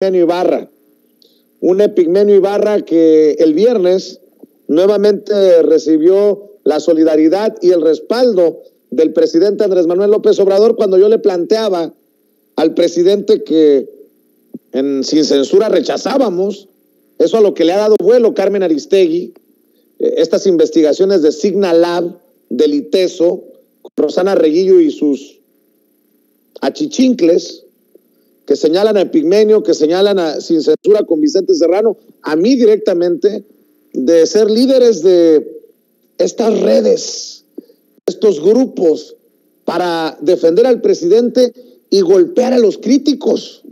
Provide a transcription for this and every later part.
Epigmenio Ibarra. Un Epigmenio Ibarra que el viernes nuevamente recibió la solidaridad y el respaldo del presidente Andrés Manuel López Obrador cuando yo le planteaba al presidente que sin censura rechazábamos eso a lo que le ha dado vuelo Carmen Aristegui, estas investigaciones de Signal Lab, del ITESO, Rosana Reguillo y sus achichincles, que señalan a Epigmenio, que señalan a Sin Censura con Vicente Serrano, a mí directamente, de ser líderes de estas redes, estos grupos, para defender al presidente y golpear a los críticos.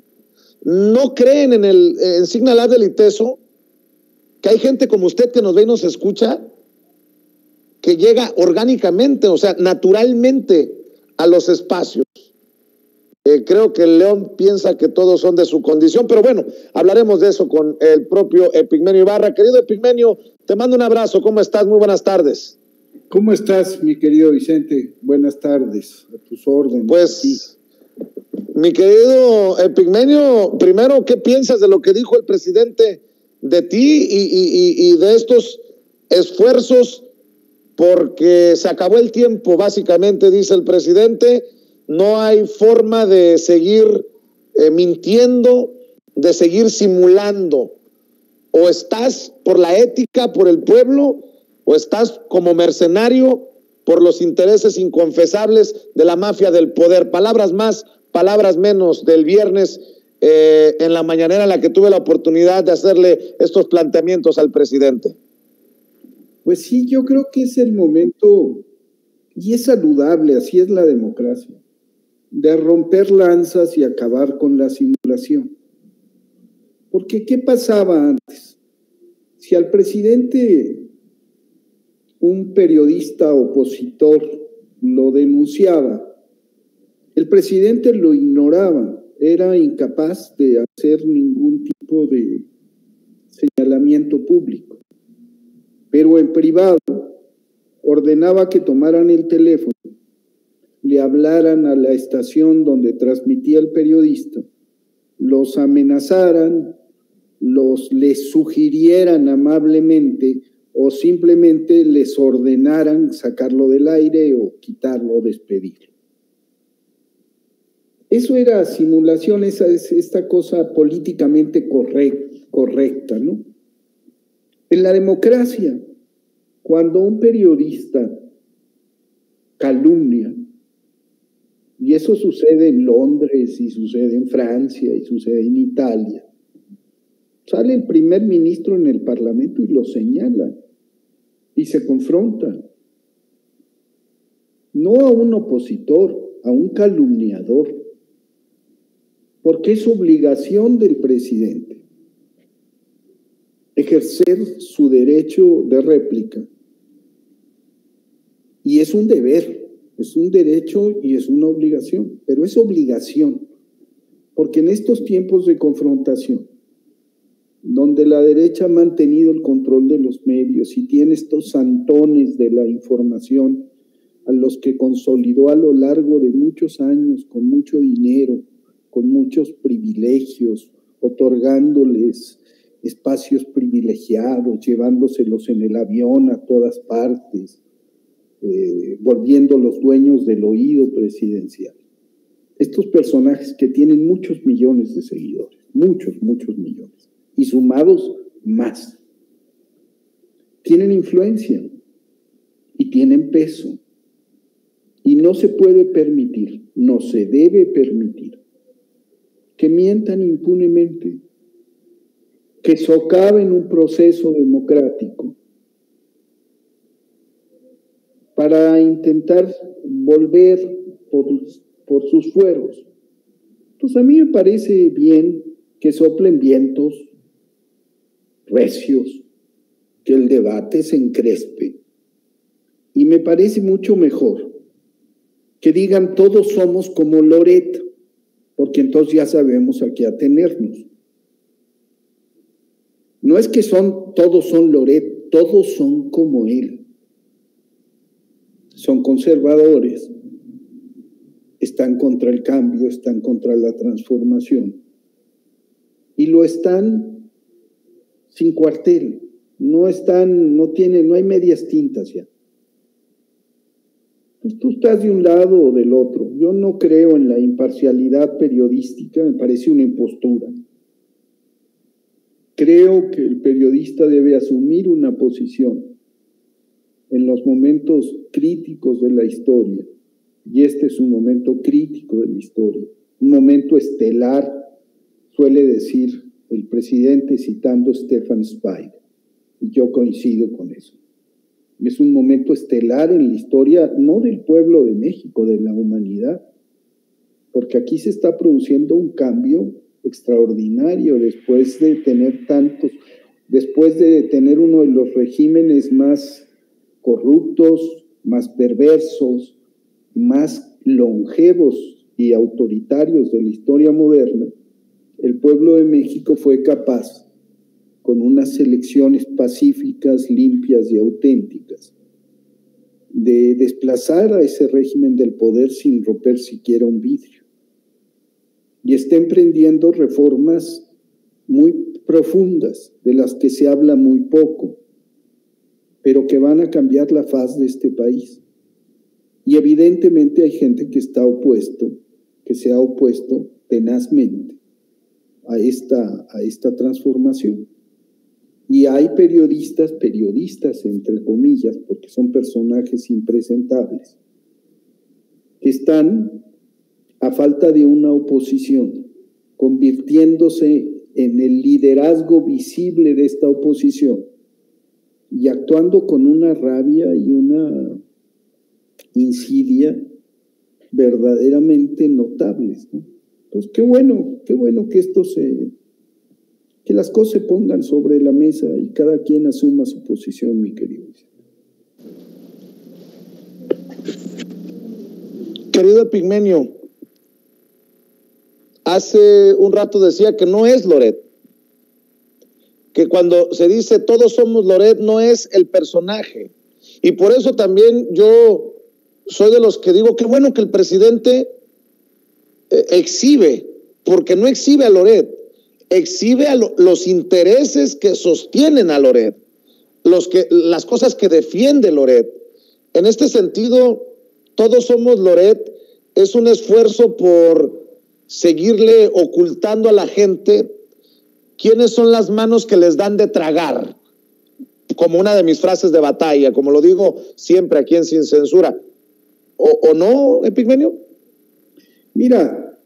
¿No creen en Signal Lab del ITESO que hay gente como usted que nos ve y nos escucha, que llega orgánicamente, o sea, naturalmente a los espacios? Creo que el León piensa que todos son de su condición, pero bueno, hablaremos de eso con el propio Epigmenio Ibarra. Querido Epigmenio, te mando un abrazo. ¿Cómo estás? Muy buenas tardes. ¿Cómo estás, mi querido Vicente? Buenas tardes, a tus órdenes. Pues, mi querido Epigmenio, primero, ¿qué piensas de lo que dijo el presidente de ti y de estos esfuerzos? Porque se acabó el tiempo, básicamente, dice el presidente. No hay forma de seguir mintiendo, de seguir simulando. O estás por la ética, por el pueblo, o estás como mercenario por los intereses inconfesables de la mafia del poder. Palabras más, palabras menos del viernes en la mañanera en la que tuve la oportunidad de hacerle estos planteamientos al presidente. Pues sí, yo creo que es el momento, y es saludable, así es la democracia, de romper lanzas y acabar con la simulación. Porque ¿qué pasaba antes? Si al presidente un periodista opositor lo denunciaba, el presidente lo ignoraba, era incapaz de hacer ningún tipo de señalamiento público. Pero en privado ordenaba que tomaran el teléfono, le hablaran a la estación donde transmitía el periodista, los amenazaran, les sugirieran amablemente o simplemente les ordenaran sacarlo del aire o quitarlo o despedirlo. Eso era simulación, esta cosa políticamente correcta, ¿no? En la democracia, cuando un periodista calumnia, y eso sucede en Londres, y sucede en Francia, y sucede en Italia, sale el primer ministro en el Parlamento y lo señala, y se confronta. No a un opositor, a un calumniador, porque es obligación del presidente ejercer su derecho de réplica. Y es un deber, es un derecho y es una obligación, pero es obligación, porque en estos tiempos de confrontación, donde la derecha ha mantenido el control de los medios y tiene estos santones de la información a los que consolidó a lo largo de muchos años con mucho dinero, con muchos privilegios, otorgándoles espacios privilegiados, llevándoselos en el avión a todas partes, volviendo los dueños del oído presidencial. Estos personajes que tienen muchos millones de seguidores, muchos millones, y sumados más, tienen influencia y tienen peso, y no se puede permitir, no se debe permitir que mientan impunemente, que socaven un proceso democrático para intentar volver por sus fueros. Pues a mí me parece bien que soplen vientos recios, que el debate se encrespe, y me parece mucho mejor que digan todos somos como Loret, porque entonces ya sabemos a qué atenernos. No es que todos son Loret, todos son como él. Son conservadores, están contra el cambio, están contra la transformación. y lo están sin cuartel, no hay medias tintas ya. Pues tú estás de un lado o del otro. Yo no creo en la imparcialidad periodística, me parece una impostura. Creo que el periodista debe asumir una posición en los momentos críticos de la historia, y este es un momento crítico de la historia, un momento estelar, suele decir el presidente citando a Stefan Zweig, y yo coincido con eso. Es un momento estelar en la historia, no del pueblo de México, de la humanidad, porque aquí se está produciendo un cambio extraordinario después de tener uno de los regímenes más corruptos, más perversos, más longevos y autoritarios de la historia moderna. El pueblo de México fue capaz, con unas elecciones pacíficas, limpias y auténticas, de desplazar a ese régimen del poder sin romper siquiera un vidrio. Y está emprendiendo reformas muy profundas, de las que se habla muy poco, pero que van a cambiar la faz de este país. Y evidentemente hay gente que se ha opuesto tenazmente a esta transformación. Y hay periodistas entre comillas, porque son personajes impresentables, que están, a falta de una oposición, convirtiéndose en el liderazgo visible de esta oposición y actuando con una rabia y una insidia verdaderamente notables, ¿no? Entonces, qué bueno que las cosas se pongan sobre la mesa y cada quien asuma su posición, mi querido. Querido Epigmenio, hace un rato decía que no es Loret, que cuando se dice todos somos Loret no es el personaje, y por eso también yo soy de los que digo que bueno que el presidente exhibe, porque no exhibe a Loret, exhibe a los intereses que sostienen a Loret, las cosas que defiende Loret. En este sentido, todos somos Loret es un esfuerzo por seguirle ocultando a la gente quiénes son las manos que les dan de tragar, como una de mis frases de batalla, como lo digo siempre aquí en Sin Censura. ¿O no, Epigmenio? Mira,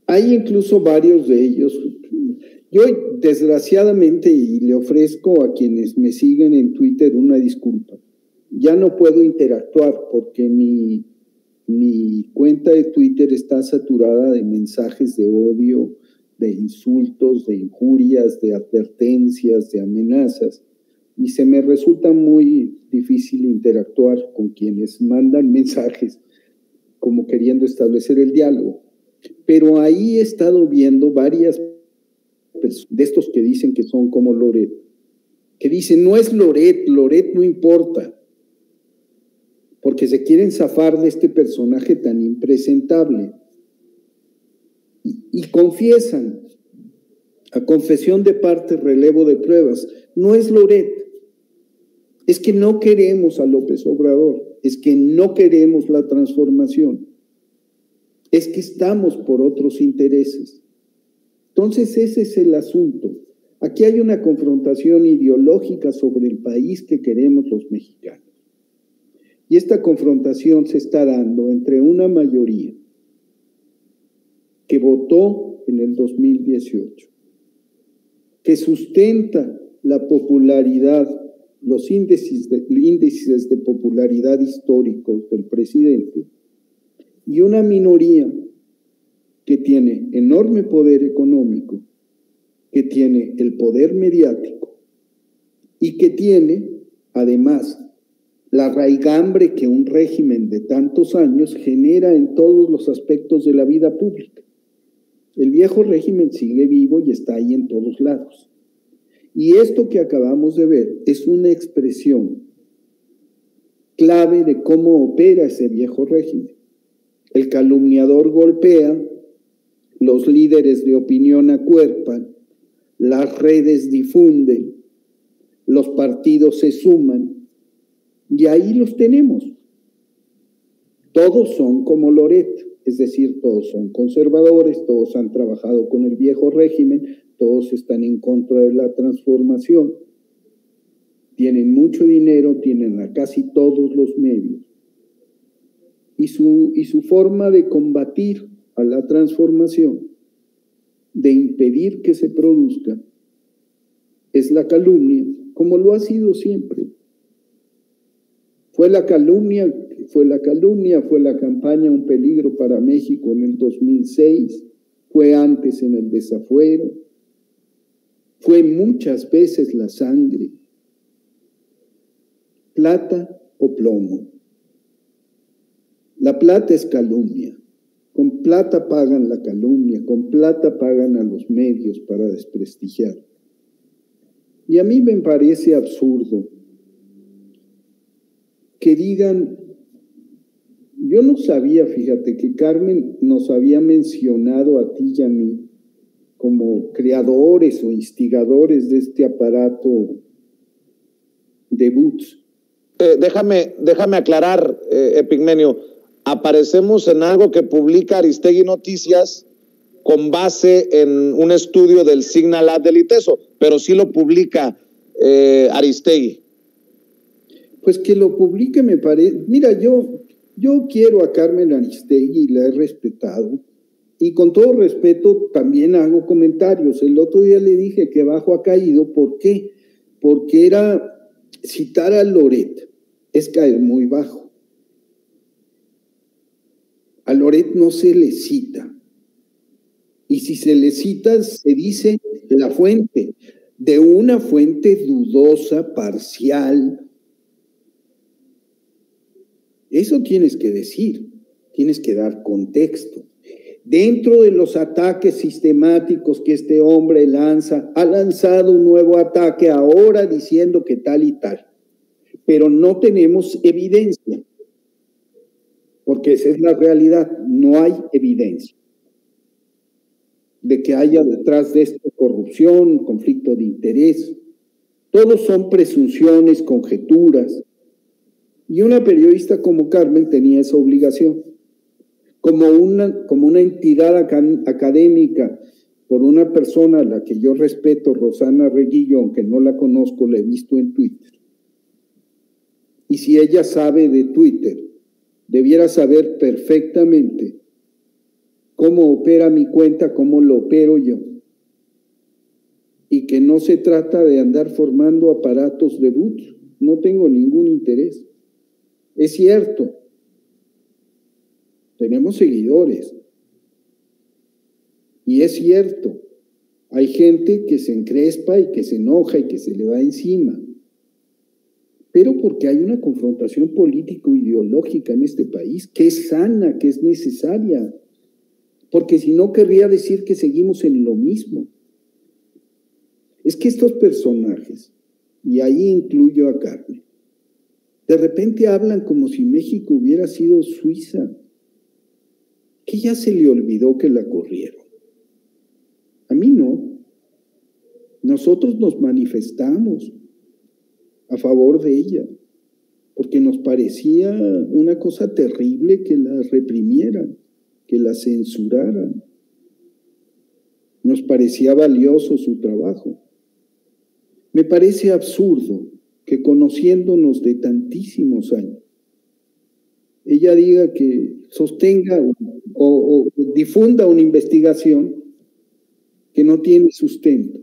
hay incluso varios de ellos. Yo, desgraciadamente, y le ofrezco a quienes me siguen en Twitter una disculpa, ya no puedo interactuar porque mi cuenta de Twitter está saturada de mensajes de odio, de insultos, de injurias, de advertencias, de amenazas, y se me resulta muy difícil interactuar con quienes mandan mensajes como queriendo establecer el diálogo. Pero ahí he estado viendo varias de estos que dicen que son como Loret, que dicen no es Loret no importa, porque se quieren zafar de este personaje tan impresentable y confiesan, a confesión de parte, relevo de pruebas, no es Loret, es que no queremos a López Obrador, es que no queremos la transformación, es que estamos por otros intereses. Entonces ese es el asunto. Aquí hay una confrontación ideológica sobre el país que queremos los mexicanos. Y esta confrontación se está dando entre una mayoría que votó en el 2018, que sustenta la popularidad, los índices de popularidad históricos del presidente, y una minoría que tiene enorme poder económico, que tiene el poder mediático y que tiene, además, la raigambre que un régimen de tantos años genera en todos los aspectos de la vida pública. El viejo régimen sigue vivo y está ahí en todos lados. Y esto que acabamos de ver es una expresión clave de cómo opera ese viejo régimen. El calumniador golpea, los líderes de opinión acuerpan, las redes difunden, los partidos se suman, y ahí los tenemos. Todos son como Loret, es decir, todos son conservadores, todos han trabajado con el viejo régimen, todos están en contra de la transformación, tienen mucho dinero, tienen a casi todos los medios. Y su forma de combatir a la transformación, de impedir que se produzca, es la calumnia, como lo ha sido siempre. Fue la calumnia, fue la campaña Un Peligro para México en el 2006, fue antes en el desafuero, fue muchas veces la sangre, plata o plomo. La plata es calumnia, con plata pagan la calumnia, con plata pagan a los medios para desprestigiar. Y a mí me parece absurdo que digan, yo no sabía, fíjate, que Carmen nos había mencionado a ti y a mí como creadores o instigadores de este aparato de Boots. Déjame aclarar, Epigmenio, aparecemos en algo que publica Aristegui Noticias con base en un estudio del Signal Lab del ITESO, pero sí lo publica Aristegui. Pues que lo publique me parece. Mira, yo quiero a Carmen Aristegui y la he respetado. Y con todo respeto también hago comentarios. El otro día le dije que bajo ha caído. ¿Por qué? Porque era citar a Loret es caer muy bajo. A Loret no se le cita. Y si se le cita, se dice la fuente, de una fuente dudosa, parcial. Eso tienes que decir, tienes que dar contexto. Dentro de los ataques sistemáticos que este hombre lanza, ha lanzado un nuevo ataque ahora diciendo que tal y tal, pero no tenemos evidencia, porque esa es la realidad, no hay evidencia de que haya detrás de esto corrupción, conflicto de interés. Todos son presunciones, conjeturas. Y una periodista como Carmen tenía esa obligación. Como una entidad académica, por una persona a la que yo respeto, Rosana Reguillo, aunque no la conozco, la he visto en Twitter. Y si ella sabe de Twitter, debiera saber perfectamente cómo opera mi cuenta, cómo lo opero yo. Y que no se trata de andar formando aparatos de boot. No tengo ningún interés. Es cierto, tenemos seguidores. Y es cierto, hay gente que se encrespa y que se enoja y que se le va encima. Pero porque hay una confrontación político-ideológica en este país que es sana, que es necesaria. Porque si no, querría decir que seguimos en lo mismo. Es que estos personajes, y ahí incluyo a Carmen, de repente hablan como si México hubiera sido Suiza, que ya se le olvidó que la corrieron. A mí no. Nosotros nos manifestamos a favor de ella, porque nos parecía una cosa terrible que la reprimieran, que la censuraran. Nos parecía valioso su trabajo. Me parece absurdo que conociéndonos de tantísimos años, ella diga que sostenga o difunda una investigación que no tiene sustento,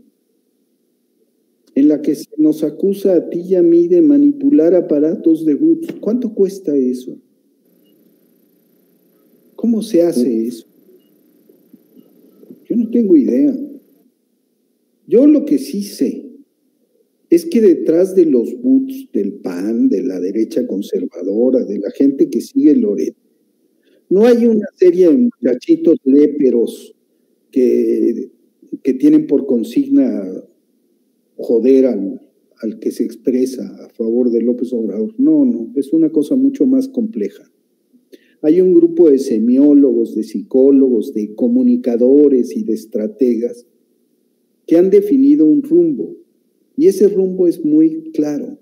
en la que se nos acusa a ti y a mí de manipular aparatos de boot. ¿Cuánto cuesta eso? ¿Cómo se hace eso? Yo no tengo idea. Yo lo que sí sé es que detrás de los boots del PAN, de la derecha conservadora, de la gente que sigue Loret, no hay una serie de muchachitos léperos que tienen por consigna joder al que se expresa a favor de López Obrador. No, es una cosa mucho más compleja. Hay un grupo de semiólogos, de psicólogos, de comunicadores y de estrategas que han definido un rumbo, y ese rumbo es muy claro.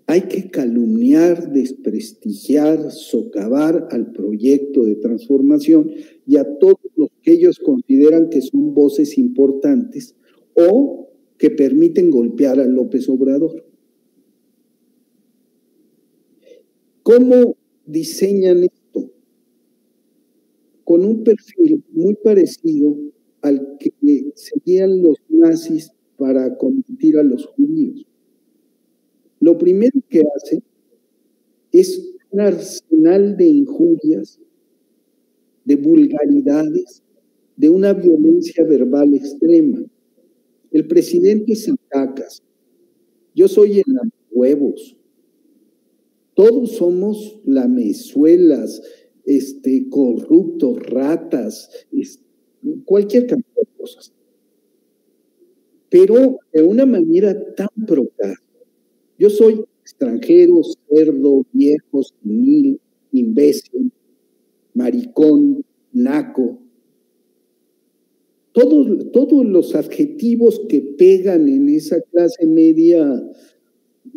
Hay que calumniar, desprestigiar, socavar al proyecto de transformación y a todos los que ellos consideran que son voces importantes o que permiten golpear a López Obrador. ¿Cómo diseñan esto? Con un perfil muy parecido al que seguían los nazis para combatir a los judíos. Lo primero que hace es un arsenal de injurias, de vulgaridades, de una violencia verbal extrema. El presidente sin cacas. Yo soy el huevos. Todos somos lamezuelas, corruptos, ratas, cualquier cantidad de cosas. Pero de una manera tan procaz. Yo soy extranjero, cerdo, viejo, senil, imbécil, maricón, naco. Todos los adjetivos que pegan en esa clase media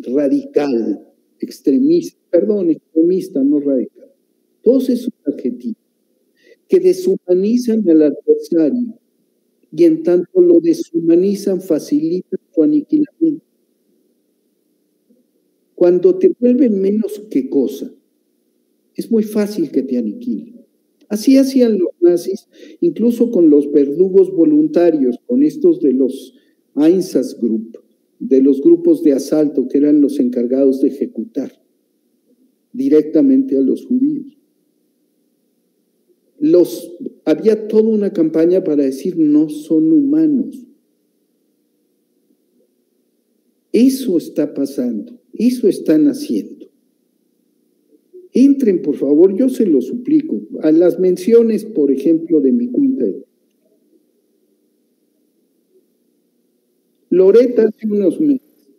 radical, extremista, no radical. Todos esos adjetivos que deshumanizan al adversario y en tanto lo deshumanizan facilitan su aniquilamiento. Cuando te vuelven menos que cosa, es muy fácil que te aniquilen. Así hacían los nazis, incluso con los verdugos voluntarios, con estos de los Einsatzgruppen, de los grupos de asalto que eran los encargados de ejecutar directamente a los judíos. Había toda una campaña para decir no son humanos. Eso está pasando. Eso están haciendo. Entren, por favor, yo se lo suplico, a las menciones, por ejemplo, de mi cuenta. Loretta hace unos meses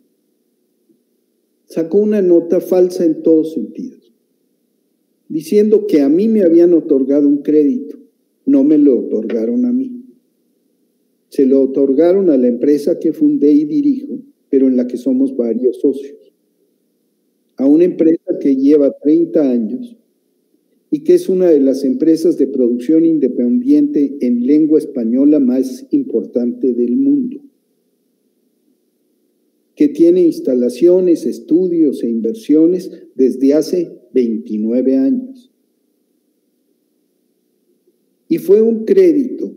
sacó una nota falsa en todos sentidos, diciendo que a mí me habían otorgado un crédito. No me lo otorgaron a mí. Se lo otorgaron a la empresa que fundé y dirijo, pero en la que somos varios socios. A una empresa que lleva 30 años y que es una de las empresas de producción independiente en lengua española más importante del mundo, que tiene instalaciones, estudios e inversiones desde hace 29 años. Y fue un crédito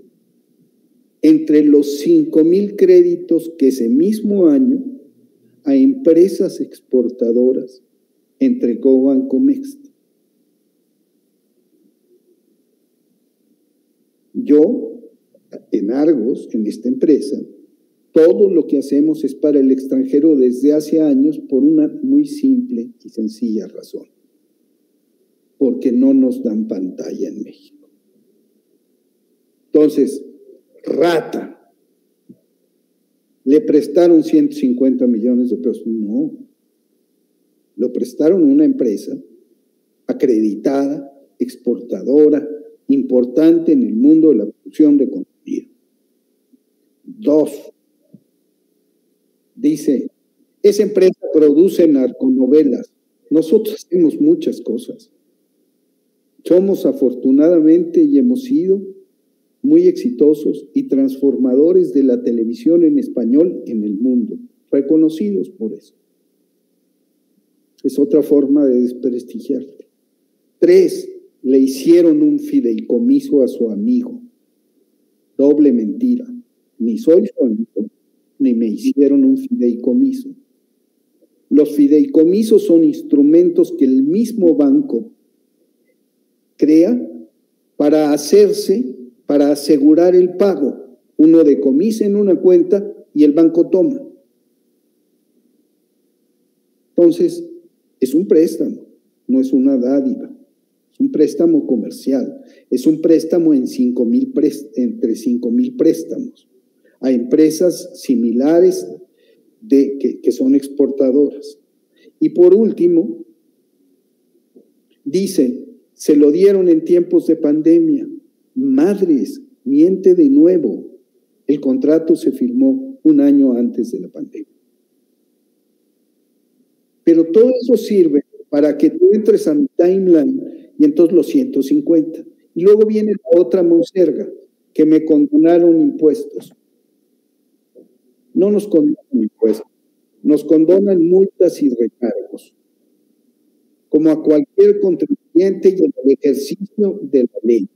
entre los 5,000 créditos que ese mismo año a empresas exportadoras entregó Bancomext. Yo, en Argos, en esta empresa, todo lo que hacemos es para el extranjero desde hace años por una muy simple y sencilla razón. Porque no nos dan pantalla en México. Entonces, rata. ¿Le prestaron 150 millones de pesos? No. Lo prestaron a una empresa acreditada, exportadora, importante en el mundo de la producción de contenido. 2. Dice, esa empresa produce narconovelas. Nosotros hacemos muchas cosas. Somos afortunadamente y hemos sido muy exitosos y transformadores de la televisión en español en el mundo, reconocidos por eso. Es otra forma de desprestigiarte. 3, le hicieron un fideicomiso a su amigo. Doble mentira. Ni soy su amigo, ni me hicieron un fideicomiso. Los fideicomisos son instrumentos que el mismo banco crea para asegurar el pago. Uno decomisa en una cuenta y el banco toma. Entonces, es un préstamo, no es una dádiva. Es un préstamo comercial. Es un préstamo entre 5,000 préstamos a empresas similares que son exportadoras. Y por último, dice Se lo dieron en tiempos de pandemia. Madres, miente de nuevo. El contrato se firmó un año antes de la pandemia. Pero todo eso sirve para que tú entres a mi timeline y entonces los 150. Y luego viene la otra monserga, que me condonaron impuestos. No nos condonan impuestos, nos condonan multas y recargos, como a cualquier contribuyente y en el ejercicio de la ley.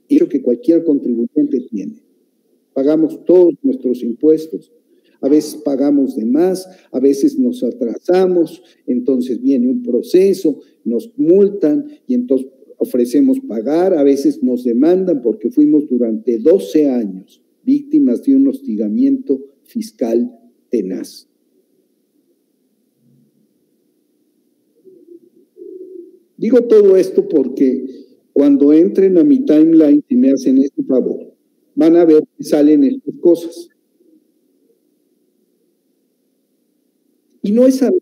Y lo que cualquier contribuyente tiene. Pagamos todos nuestros impuestos. A veces pagamos de más, a veces nos atrasamos, entonces viene un proceso, nos multan y entonces ofrecemos pagar, a veces nos demandan porque fuimos durante 12 años víctimas de un hostigamiento fiscal tenaz. Digo todo esto porque cuando entren a mi timeline y me hacen este favor, van a ver que salen estas cosas. Y no es a mí,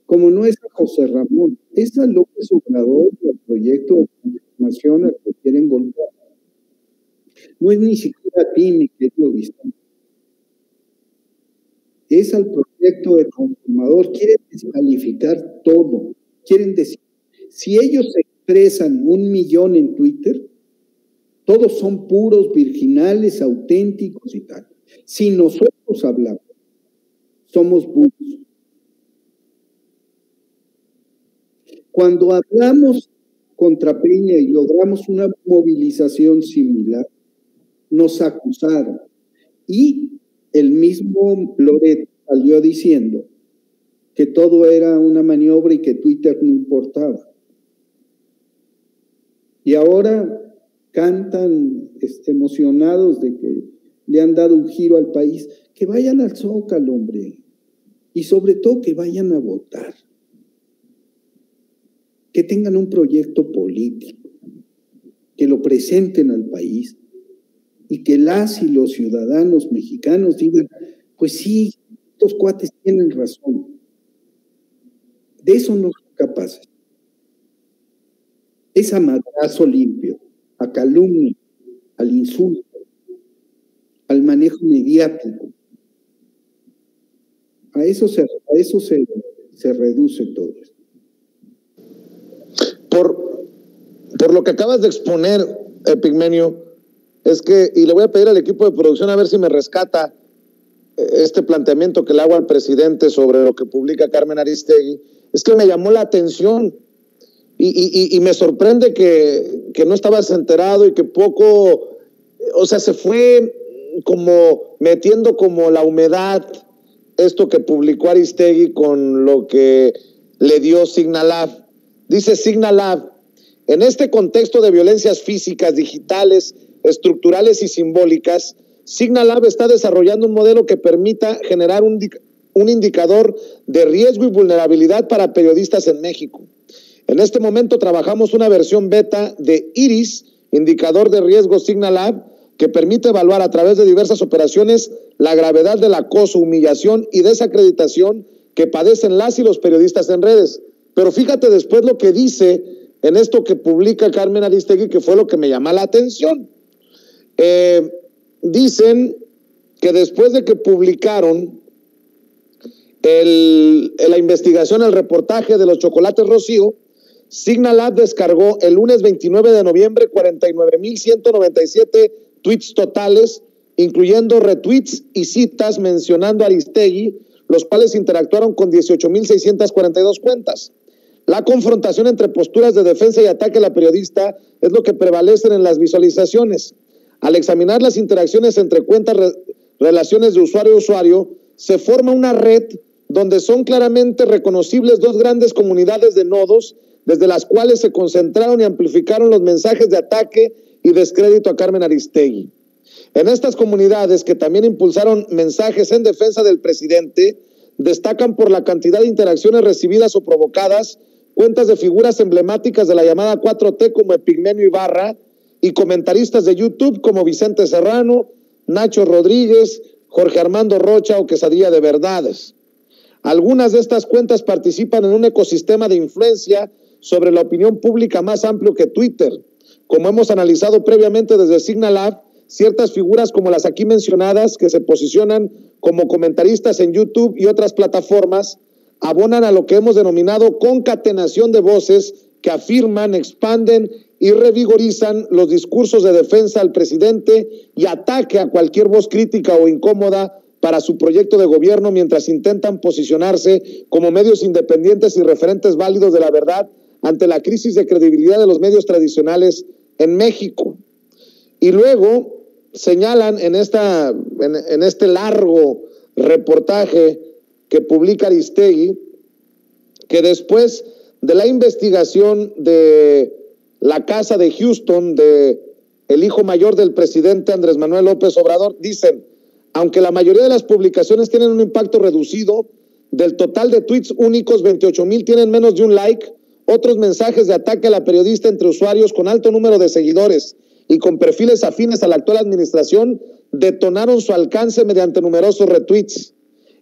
como no es a José Ramón, es a López Obrador del proyecto de transformación al que quieren golpear. No es ni siquiera a ti, mi querido Vicente. Es al proyecto de transformador. Quieren descalificar todo. Quieren decir, si ellos se expresan 1 millón en Twitter, todos son puros, virginales, auténticos y tal. Si nosotros hablamos, somos burros. Cuando hablamos contra Peña y logramos una movilización similar, nos acusaron. Y el mismo Loret salió diciendo que todo era una maniobra y que Twitter no importaba. Y ahora cantan emocionados de que le han dado un giro al país. Que vayan al Zócalo, hombre. Y sobre todo que vayan a votar. Que tengan un proyecto político. Que lo presenten al país. Y que las y los ciudadanos mexicanos digan, pues sí, estos cuates tienen razón. De eso no son capaces. Es a madrazo limpio, a calumnia, al insulto, al manejo mediático. A eso se reduce todo esto. Por lo que acabas de exponer, Epigmenio, es que, y le voy a pedir al equipo de producción a ver si me rescata este planteamiento que le hago al presidente sobre lo que publica Carmen Aristegui, es que me llamó la atención y me sorprende que no estabas enterado y que poco, o sea, se fue como metiendo como la humedad esto que publicó Aristegui con lo que le dio Signalab. Dice Signalab, en este contexto de violencias físicas, digitales, estructurales y simbólicas, Signalab está desarrollando un modelo que permita generar un indicador de riesgo y vulnerabilidad para periodistas en México. En este momento trabajamos una versión beta de IRIS, indicador de riesgo Signalab, que permite evaluar a través de diversas operaciones la gravedad del acoso, humillación y desacreditación que padecen las y los periodistas en redes. Pero fíjate después lo que dice en esto que publica Carmen Aristegui, que fue lo que me llama la atención. Dicen que después de que publicaron la investigación, el reportaje de los chocolates Rocío, Signalab descargó el lunes 29 de noviembre 49,197 tweets totales, incluyendo retweets y citas mencionando a Aristegui, los cuales interactuaron con 18,642 cuentas. La confrontación entre posturas de defensa y ataque a la periodista es lo que prevalecen en las visualizaciones. Al examinar las interacciones entre cuentas, relaciones de usuario a usuario, se forma una red donde son claramente reconocibles dos grandes comunidades de nodos, desde las cuales se concentraron y amplificaron los mensajes de ataque y descrédito a Carmen Aristegui. En estas comunidades, que también impulsaron mensajes en defensa del presidente, destacan por la cantidad de interacciones recibidas o provocadas cuentas de figuras emblemáticas de la llamada 4T como Epigmenio Ibarra y comentaristas de YouTube como Vicente Serrano, Nacho Rodríguez, Jorge Armando Rocha o Quesadilla de Verdades. Algunas de estas cuentas participan en un ecosistema de influencia sobre la opinión pública más amplio que Twitter. Como hemos analizado previamente desde Signalab, ciertas figuras como las aquí mencionadas, que se posicionan como comentaristas en YouTube y otras plataformas, abonan a lo que hemos denominado concatenación de voces que afirman, expanden y revigorizan los discursos de defensa al presidente y ataque a cualquier voz crítica o incómoda para su proyecto de gobierno, mientras intentan posicionarse como medios independientes y referentes válidos de la verdad ante la crisis de credibilidad de los medios tradicionales en México. Y luego señalan en este largo reportaje que publica Aristegui que después de la investigación de la casa de Houston de el hijo mayor del presidente Andrés Manuel López Obrador, dicen, aunque la mayoría de las publicaciones tienen un impacto reducido, del total de tweets únicos, 28,000 tienen menos de un like. Otros mensajes de ataque a la periodista entre usuarios con alto número de seguidores y con perfiles afines a la actual administración detonaron su alcance mediante numerosos retweets.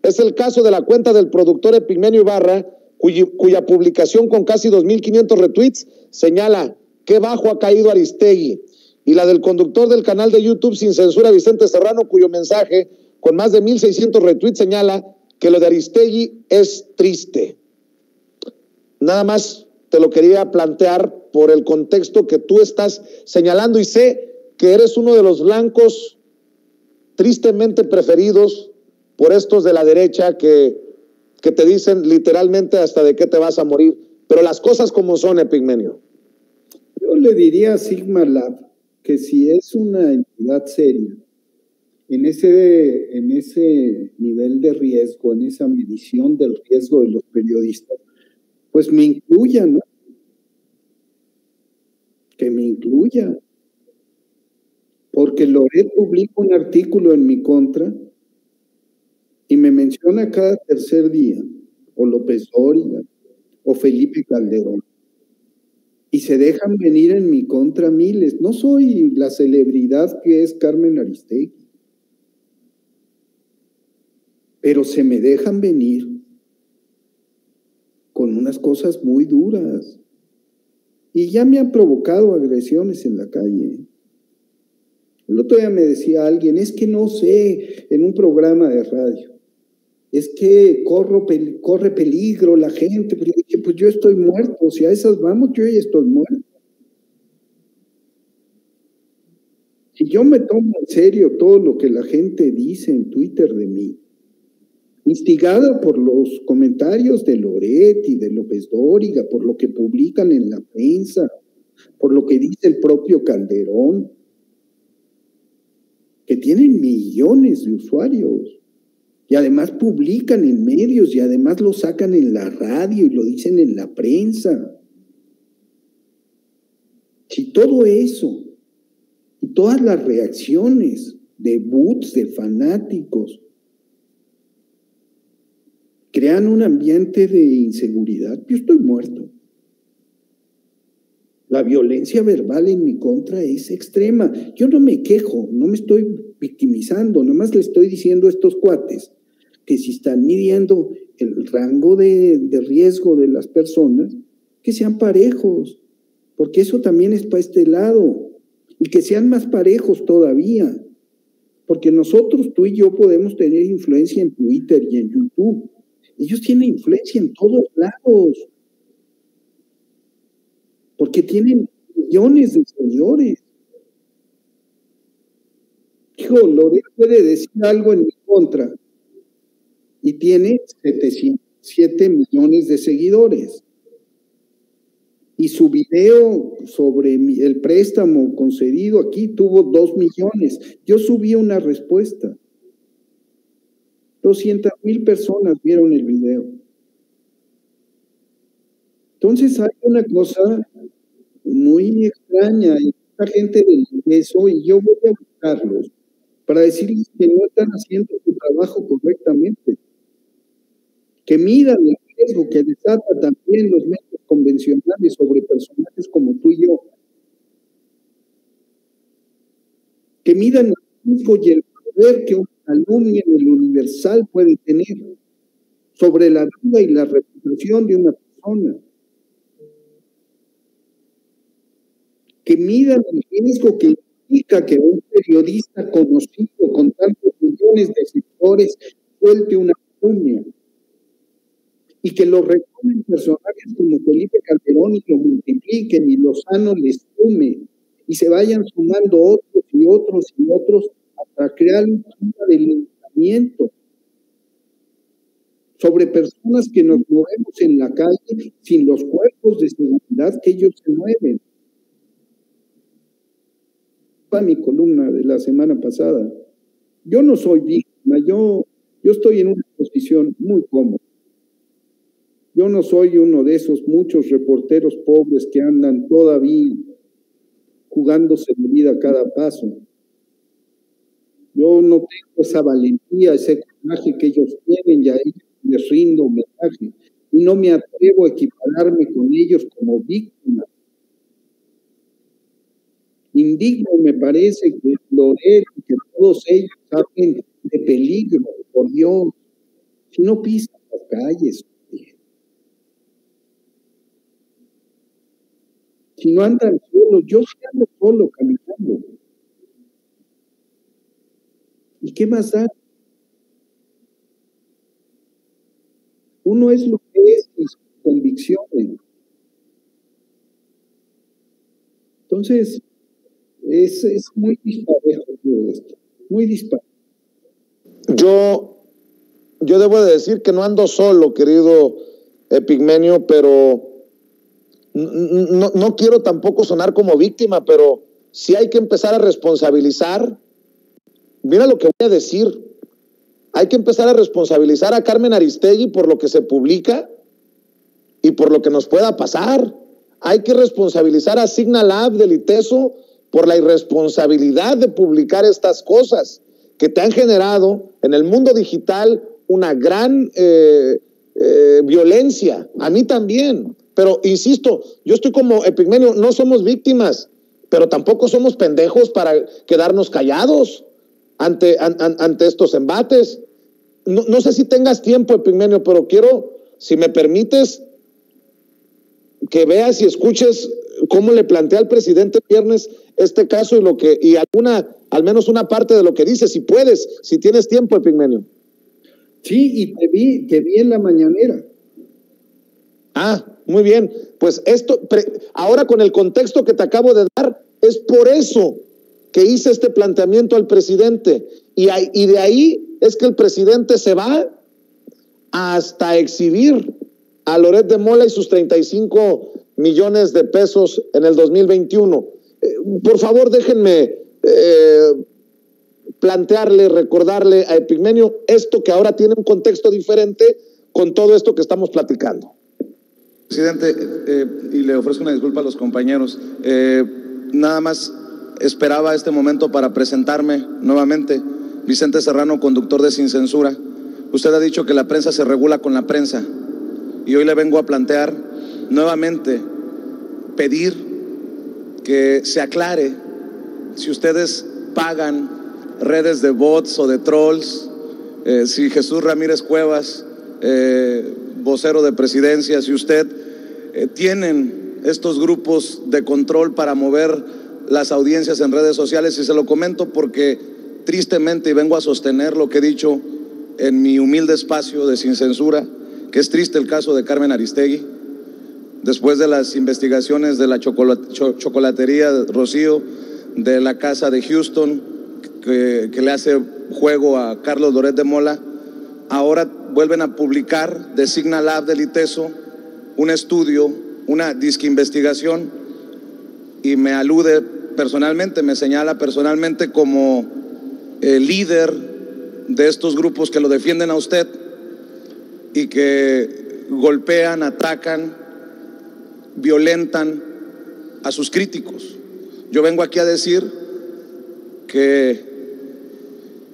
Es el caso de la cuenta del productor Epigmenio Ibarra, cuya publicación con casi 2,500 retweets señala qué bajo ha caído Aristegui, y la del conductor del canal de YouTube Sin Censura Vicente Serrano, cuyo mensaje con más de 1,600 retweets señala que lo de Aristegui es triste. Nada más te lo quería plantear por el contexto que tú estás señalando, y sé que eres uno de los blancos tristemente preferidos por estos de la derecha que te dicen literalmente hasta de qué te vas a morir. Pero las cosas como son, Epigmenio. Yo le diría a Sigma Lab que si es una entidad seria, en ese nivel de riesgo, en esa medición del riesgo de los periodistas, pues me incluya, ¿no? Que me incluya. Porque Loret publica un artículo en mi contra y me menciona cada tercer día, o López Dóriga, o Felipe Calderón. Y se dejan venir en mi contra miles. No soy la celebridad que es Carmen Aristegui, pero se me dejan venir con unas cosas muy duras. Y ya me han provocado agresiones en la calle. El otro día me decía alguien, es que no sé, en un programa de radio, es que corre peligro la gente. Pero dije, pues yo estoy muerto, si a esas vamos, yo ya estoy muerto. Si yo me tomo en serio todo lo que la gente dice en Twitter de mí, instigada por los comentarios de Loret y de López Dóriga, por lo que publican en la prensa, por lo que dice el propio Calderón, que tienen millones de usuarios, y además publican en medios, y además lo sacan en la radio y lo dicen en la prensa. Si todo eso y todas las reacciones de bots, de fanáticos, crean un ambiente de inseguridad, yo estoy muerto. La violencia verbal en mi contra es extrema. Yo no me quejo, no me estoy victimizando, nada más le estoy diciendo a estos cuates que si están midiendo el rango de riesgo de las personas, que sean parejos, porque eso también es para este lado, y que sean más parejos todavía, porque nosotros, tú y yo, podemos tener influencia en Twitter y en YouTube. Ellos tienen influencia en todos lados, porque tienen millones de seguidores. Hijo, Loret puede decir algo en mi contra y tiene 7 millones de seguidores. Y su video sobre el préstamo concedido aquí tuvo 2 millones. Yo subí una respuesta. 200,000 personas vieron el video. Entonces hay una cosa muy extraña, y esta gente del ingreso, y yo voy a buscarlos para decirles que no están haciendo su trabajo correctamente, que midan el riesgo que desata también los medios convencionales sobre personajes como tú y yo, que midan el riesgo y el poder que un alumno en el Universal puede tener sobre la vida y la reputación de una persona. que midan el riesgo que implica que un periodista conocido con tantos millones de seguidores suelte una calumnia, y que lo retomen personajes como Felipe Calderón y lo multipliquen y Lozano les sume y se vayan sumando otros y otros y otros hasta crear un clima de linchamiento sobre personas que nos movemos en la calle sin los cuerpos de seguridad que ellos se mueven. Fue mi columna de la semana pasada. Yo no soy víctima, yo estoy en una posición muy cómoda. Yo no soy uno de esos muchos reporteros pobres que andan todavía jugándose la vida a cada paso. Yo no tengo esa valentía, ese coraje que ellos tienen, y a ellos les rindo homenaje. Y no me atrevo a equipararme con ellos como víctima. Indigno me parece que Loret y que todos ellos hablen de peligro, por Dios. Si no pisan las calles, si no andan solos, yo sí ando solo caminando. ¿Y qué más da? Uno es lo que es y sus convicciones. Entonces, es muy disparejo todo esto, muy disparejo. Yo debo de decir que no ando solo, querido Epigmenio, pero no quiero tampoco sonar como víctima, pero sí hay que empezar a responsabilizar. Mira lo que voy a decir. Hay que empezar a responsabilizar a Carmen Aristegui por lo que se publica y por lo que nos pueda pasar. Hay que responsabilizar a Signalab del ITESO por la irresponsabilidad de publicar estas cosas que te han generado en el mundo digital una gran violencia. A mí también. Pero insisto, yo estoy como Epigmenio, no somos víctimas, pero tampoco somos pendejos para quedarnos callados ante estos embates. No sé si tengas tiempo, Epigmenio, pero quiero, si me permites, que veas y escuches cómo le plantea al presidente el viernes este caso y al menos una parte de lo que dice, si puedes, si tienes tiempo, Epigmenio. Sí, y te vi en la mañanera. Muy bien. Pues ahora con el contexto que te acabo de dar, es por eso que hice este planteamiento al presidente. Y de ahí es que el presidente se va hasta exhibir a Loret de Mola y sus 35 millones de pesos en el 2021. Por favor, déjenme plantearle, recordarle a Epigmenio esto que ahora tiene un contexto diferente con todo esto que estamos platicando. Presidente, y le ofrezco una disculpa a los compañeros, nada más esperaba este momento para presentarme nuevamente. Vicente Serrano, conductor de Sin Censura. Usted ha dicho que la prensa se regula con la prensa y hoy le vengo a plantear nuevamente, pedir que se aclare si ustedes pagan redes de bots o de trolls, si Jesús Ramírez Cuevas, vocero de presidencia, si usted tienen estos grupos de control para mover las audiencias en redes sociales. Y se lo comento porque tristemente, y vengo a sostener lo que he dicho en mi humilde espacio de Sin Censura, que es triste el caso de Carmen Aristegui, después de las investigaciones de la chocolatería de Rocío, de la casa de Houston, que le hace juego a Carlos Loret de Mola. Ahora vuelven a publicar de Signalab del ITESO un estudio, una disque investigación, y me alude personalmente, me señala personalmente como líder de estos grupos que lo defienden a usted y que golpean, atacan, violentan a sus críticos. Yo vengo aquí a decir que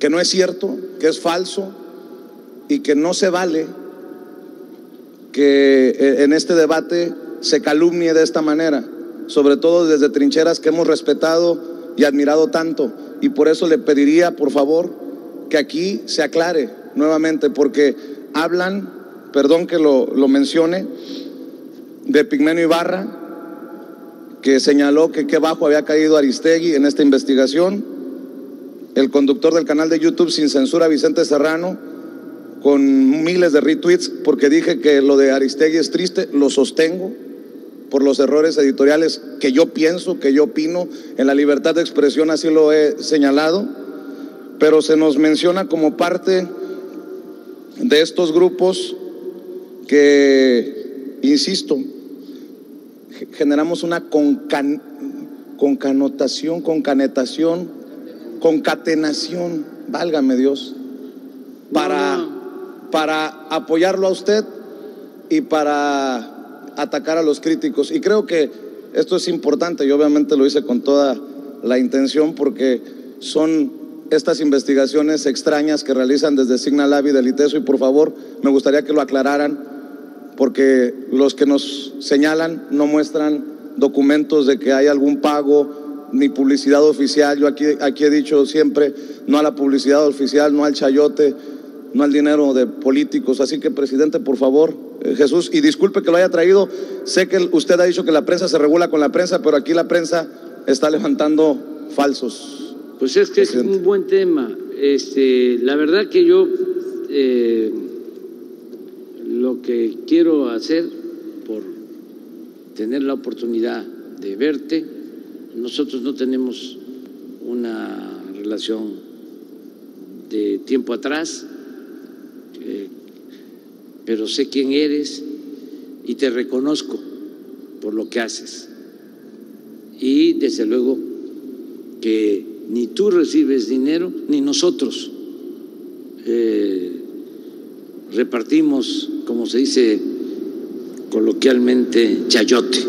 no es cierto, que es falso y que no se vale que en este debate se calumnie de esta manera, sobre todo desde trincheras que hemos respetado y admirado tanto. Y por eso le pediría, por favor, que aquí se aclare nuevamente, porque hablan, perdón que lo mencione, de Epigmenio Ibarra, que señaló que qué bajo había caído Aristegui en esta investigación, el conductor del canal de YouTube Sin Censura, Vicente Serrano, con miles de retweets, porque dije que lo de Aristegui es triste, lo sostengo, por los errores editoriales que yo pienso, que yo opino, en la libertad de expresión así lo he señalado, pero se nos menciona como parte de estos grupos que, insisto, generamos una concatenación, válgame Dios, para apoyarlo a usted y para atacar a los críticos. Y creo que esto es importante, y obviamente lo hice con toda la intención, porque son estas investigaciones extrañas que realizan desde Signalab y del ITESO, y por favor me gustaría que lo aclararan, porque los que nos señalan no muestran documentos de que hay algún pago ni publicidad oficial. Yo aquí he dicho siempre, no a la publicidad oficial, no al chayote, no al dinero de políticos. Así que, presidente, por favor, Jesús, y disculpe que lo haya traído, sé que usted ha dicho que la prensa se regula con la prensa, pero aquí la prensa está levantando falsos. Pues es que presidente, es un buen tema. La verdad que yo lo que quiero hacer, por tener la oportunidad de verte, nosotros no tenemos una relación de tiempo atrás, pero sé quién eres y te reconozco por lo que haces. Y desde luego que ni tú recibes dinero, ni nosotros repartimos, como se dice coloquialmente, chayote.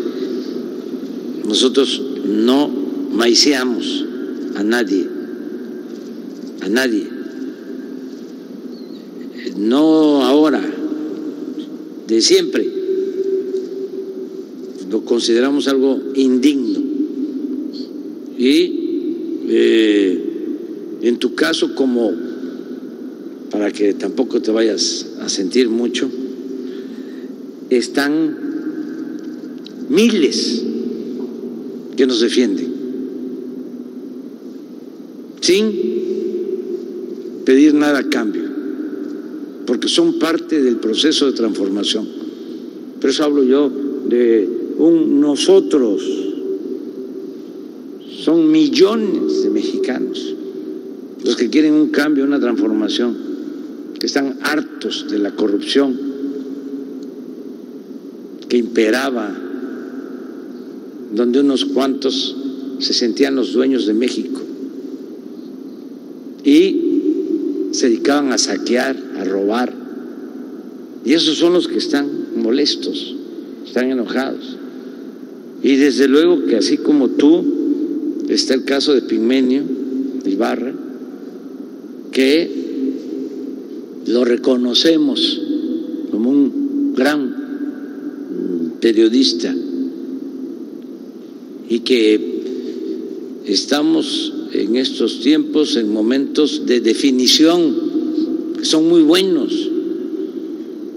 Nosotros no maiceamos a nadie, no ahora, de siempre. Lo consideramos algo indigno. Y en tu caso, como para que tampoco te vayas a sentir mucho, están miles que nos defienden sin pedir nada a cambio, porque son parte del proceso de transformación. Por eso hablo yo de un nosotros. Son millones de mexicanos los que quieren un cambio, una transformación, que están hartos de la corrupción que imperaba, donde unos cuantos se sentían los dueños de México y se dedicaban a saquear, a robar. Y esos son los que están molestos, están enojados. Y desde luego que así como tú, está el caso de Epigmenio Ibarra, que lo reconocemos como un gran periodista y que estamos en estos tiempos en momentos de definición que son muy buenos,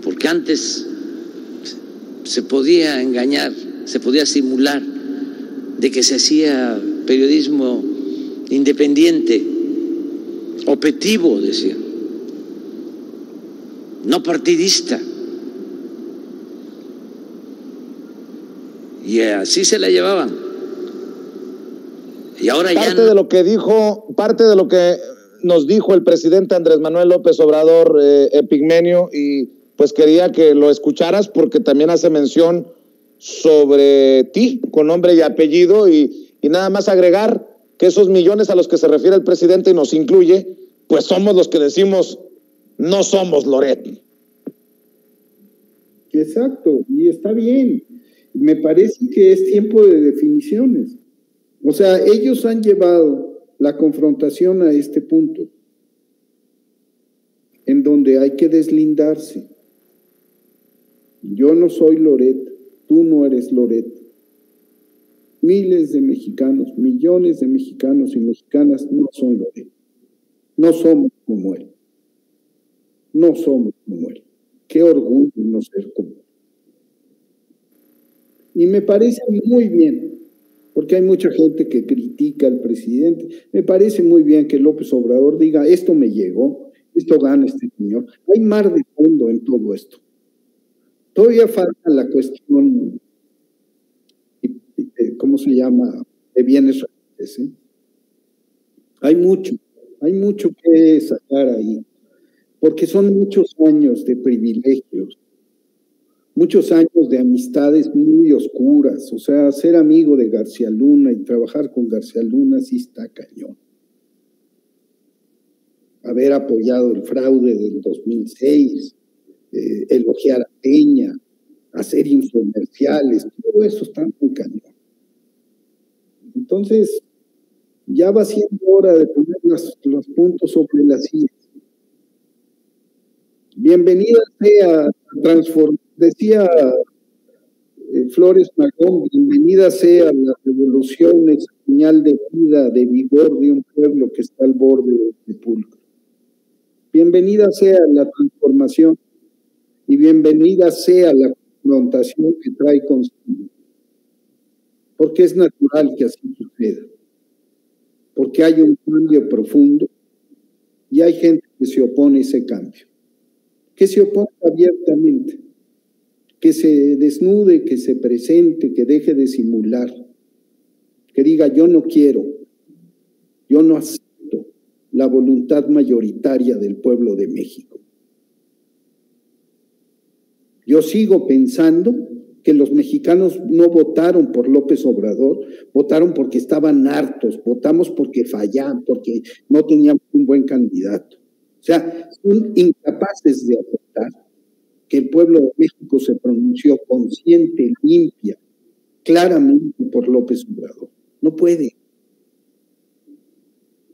porque antes se podía engañar, se podía simular de que se hacía periodismo independiente, objetivo, decía, no partidista. Y así se la llevaban. Y ahora parte ya de lo que dijo, parte de lo que nos dijo el presidente Andrés Manuel López Obrador, Epigmenio, y pues quería que lo escucharas porque también hace mención sobre ti, con nombre y apellido, y nada más agregar que esos millones a los que se refiere el presidente y nos incluye, pues somos los que decimos, no somos Loret. Exacto, y está bien. Me parece que es tiempo de definiciones. O sea, ellos han llevado la confrontación a este punto, en donde hay que deslindarse. Yo no soy Loret, tú no eres Loret. Miles de mexicanos, millones de mexicanos y mexicanas no son Loret. No somos como él. No somos como él. Qué orgullo no ser como él. Y me parece muy bien porque hay mucha gente que critica al presidente. Me parece muy bien que López Obrador diga, esto me llegó, esto gana este señor. Hay mar de fondo en todo esto. Todavía falta la cuestión, ¿cómo se llama?, de bienes raíces, ¿eh? Hay mucho que sacar ahí, porque son muchos años de privilegios, muchos años de amistades muy oscuras. O sea, ser amigo de García Luna y trabajar con García Luna sí está cañón. Haber apoyado el fraude del 2006, elogiar a Peña, hacer infomerciales, todo eso está muy cañón. Entonces, ya va siendo hora de poner los puntos sobre las sillas. Bienvenida sea decía Flores Magón, bienvenida sea la revolución, esa señal de vida, de vigor de un pueblo que está al borde del sepulcro. Bienvenida sea la transformación y bienvenida sea la confrontación que trae consigo. Porque es natural que así suceda. Porque hay un cambio profundo y hay gente que se opone a ese cambio. Que se opone abiertamente. Que se desnude, que se presente, que deje de simular. Que diga, yo no quiero, yo no acepto la voluntad mayoritaria del pueblo de México. Yo sigo pensando que los mexicanos no votaron por López Obrador, votaron porque estaban hartos, votamos porque fallaban, porque no teníamos un buen candidato. O sea, son incapaces de aceptar que el pueblo de México se pronunció consciente, limpia, claramente por López Obrador. No puede.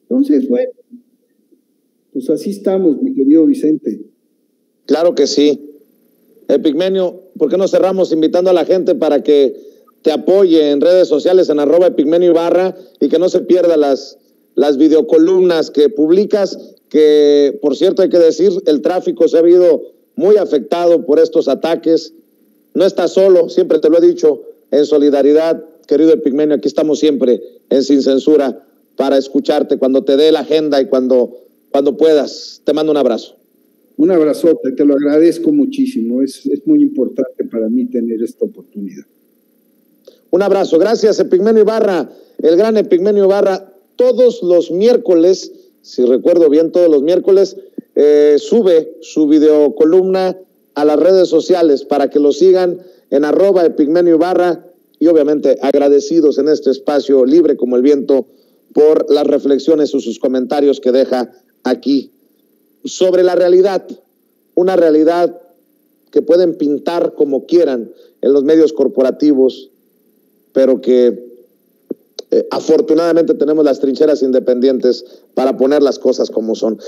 Entonces, bueno, pues así estamos, mi querido Vicente. Claro que sí. Epigmenio, ¿por qué no cerramos invitando a la gente para que te apoye en redes sociales en @epigmenio_ibarra y que no se pierda las videocolumnas que publicas, que por cierto hay que decir, el tráfico se ha habido muy afectado por estos ataques. No estás solo, siempre te lo he dicho, en solidaridad, querido Epigmenio, aquí estamos siempre en Sin Censura para escucharte cuando te dé la agenda y cuando puedas. Te mando un abrazo. Un abrazote, te lo agradezco muchísimo. Es muy importante para mí tener esta oportunidad. Un abrazo. Gracias, Epigmenio Ibarra, el gran Epigmenio Ibarra. Todos los miércoles, si recuerdo bien, todos los miércoles sube su videocolumna a las redes sociales para que lo sigan en @Epigmenio Ibarra y obviamente agradecidos en este espacio libre como el viento por las reflexiones o sus comentarios que deja aquí sobre la realidad, una realidad que pueden pintar como quieran en los medios corporativos, pero que afortunadamente tenemos las trincheras independientes para poner las cosas como son.